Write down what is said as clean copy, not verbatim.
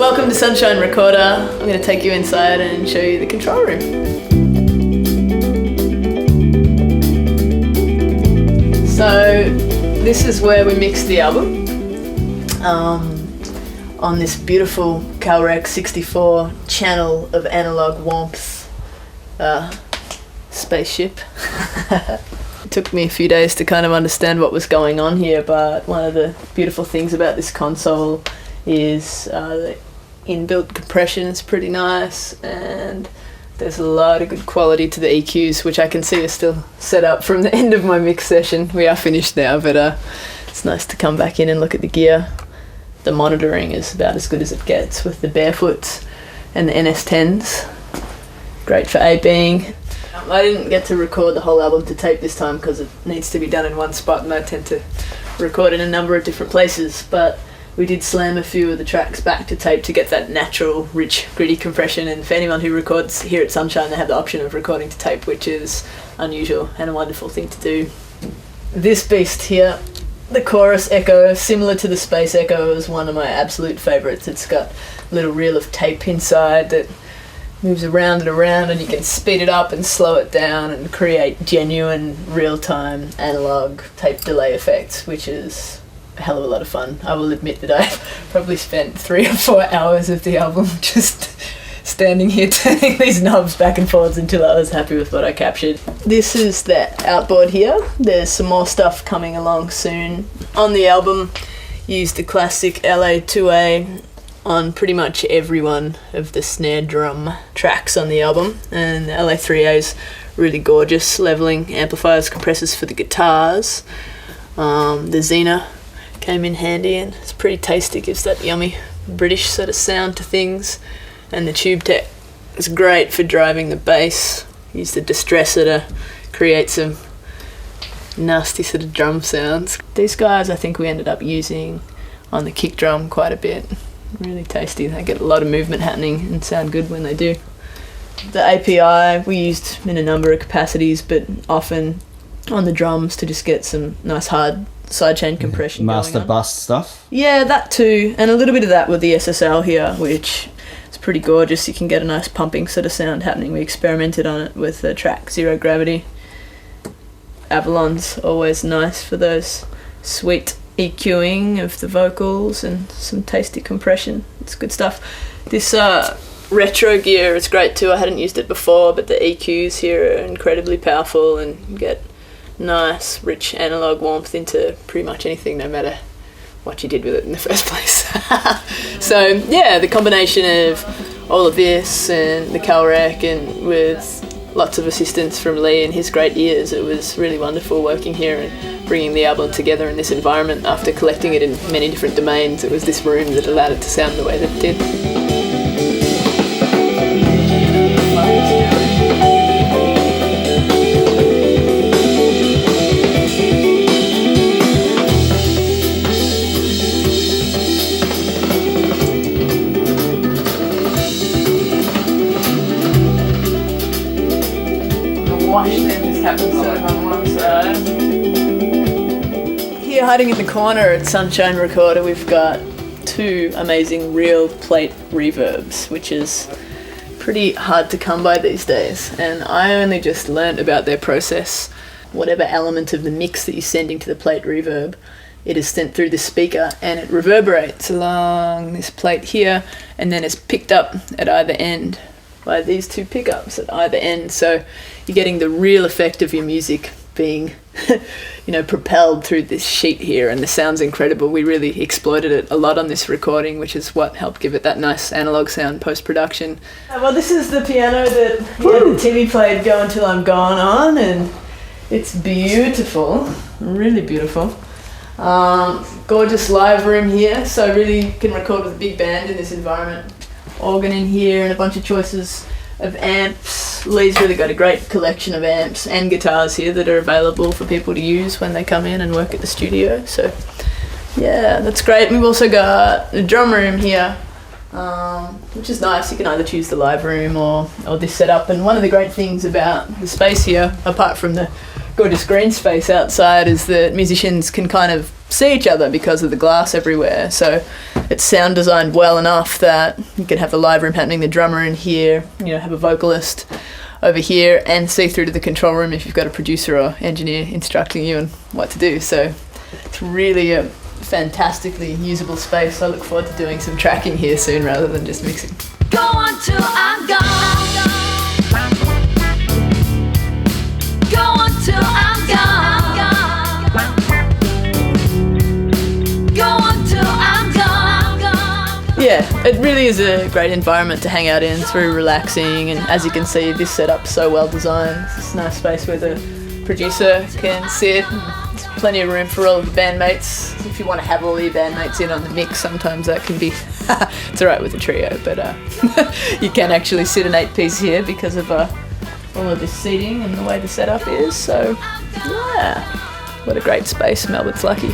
Welcome to Sunshine Recorder. I'm going to take you inside and show you the control room. So this is where we mix the album on this beautiful Calrec 64 channel of analog warmth spaceship. It took me a few days to kind of understand what was going on here, but one of the beautiful things about this console is the inbuilt compression is pretty nice, and there's a lot of good quality to the EQs, which I can see are still set up from the end of my mix session. We are finished now, but it's nice to come back in and look at the gear. The monitoring is about as good as it gets with the Barefoots and the NS10s. Great for aping. I didn't get to record the whole album to tape this time because it needs to be done in one spot, and I tend to record in a number of different places, but we did slam a few of the tracks back to tape to get that natural, rich, gritty compression. And for anyone who records here at Sunshine, they have the option of recording to tape, which is unusual and a wonderful thing to do. This beast here, the Chorus Echo, similar to the Space Echo, is one of my absolute favourites. It's got a little reel of tape inside that moves around and around, and you can speed it up and slow it down and create genuine real-time analog tape delay effects, which is a hell of a lot of fun. I will admit that I've probably spent 3 or 4 hours of the album just standing here turning these knobs back and forwards until I was happy with what I captured. This is the outboard here. There's some more stuff coming along soon. On the album, used the classic LA2A on pretty much every one of the snare drum tracks on the album, and the LA3A is really gorgeous. Leveling amplifiers, compressors for the guitars. The Xena came in handy and it's pretty tasty, gives that yummy British sort of sound to things. And the Tube Tech is great for driving the bass. Use the distressor to create some nasty sort of drum sounds. These guys I think we ended up using on the kick drum quite a bit. Really tasty. They get a lot of movement happening and sound good when they do. The API we used in a number of capacities, but often on the drums to just get some nice hard sidechain compression Master going on. bus stuff? Yeah, that too. And a little bit of that with the SSL here, which is pretty gorgeous. You can get a nice pumping sort of sound happening. We experimented on it with the track Zero Gravity. Avalon's always nice for those sweet EQing of the vocals and some tasty compression. It's good stuff. This retro gear is great too. I hadn't used it before, but the EQs here are incredibly powerful and get nice, rich analog warmth into pretty much anything, no matter what you did with it in the first place. So yeah, the combination of all of this and the Calrec, and with lots of assistance from Lee and his great ears, it was really wonderful working here and bringing the album together in this environment. After collecting it in many different domains, it was this room that allowed it to sound the way that it did. Wash them just happens sort of on one side. Here, hiding in the corner at Sunshine Recorder, we've got 2 amazing real plate reverbs, which is pretty hard to come by these days. And I only just learned about their process. Whatever element of the mix that you're sending to the plate reverb, it is sent through the speaker and it reverberates along this plate here, and then it's picked up at either end by these 2 pickups at either end. So you're getting the real effect of your music being propelled through this sheet here, and the sound's incredible. We really exploited it a lot on this recording, which is what helped give it that nice analog sound post-production. Well, this is the piano that Timmy played Go Until I'm Gone on, and it's beautiful, really beautiful. Gorgeous live room here, so really can record with a big band in this environment. Organ in here and a bunch of choices of amps. Lee's really got a great collection of amps and guitars here that are available for people to use when they come in and work at the studio. So yeah, that's great. We've also got a drum room here, which is nice. You can either choose the live room or this setup. And one of the great things about the space here, apart from the gorgeous green space outside is that musicians can kind of see each other because of the glass everywhere. So it's sound designed well enough that you can have the live room happening, the drummer in here, have a vocalist over here, and see through to the control room if you've got a producer or engineer instructing you on what to do. So it's really a fantastically usable space. I look forward to doing some tracking here soon rather than just mixing. Go on till I'm gone. Go on till I'm gone. Go on till I'm gone. Yeah, it really is a great environment to hang out in. It's very relaxing, and as you can see, this setup's so well designed. It's a nice space where the producer can sit. There's plenty of room for all of the bandmates. If you want to have all your bandmates in on the mix, sometimes that can be it's alright with a trio, but you can actually sit an 8-piece here because of all of this seating and the way the setup is. So yeah, what a great space. Melbourne's lucky.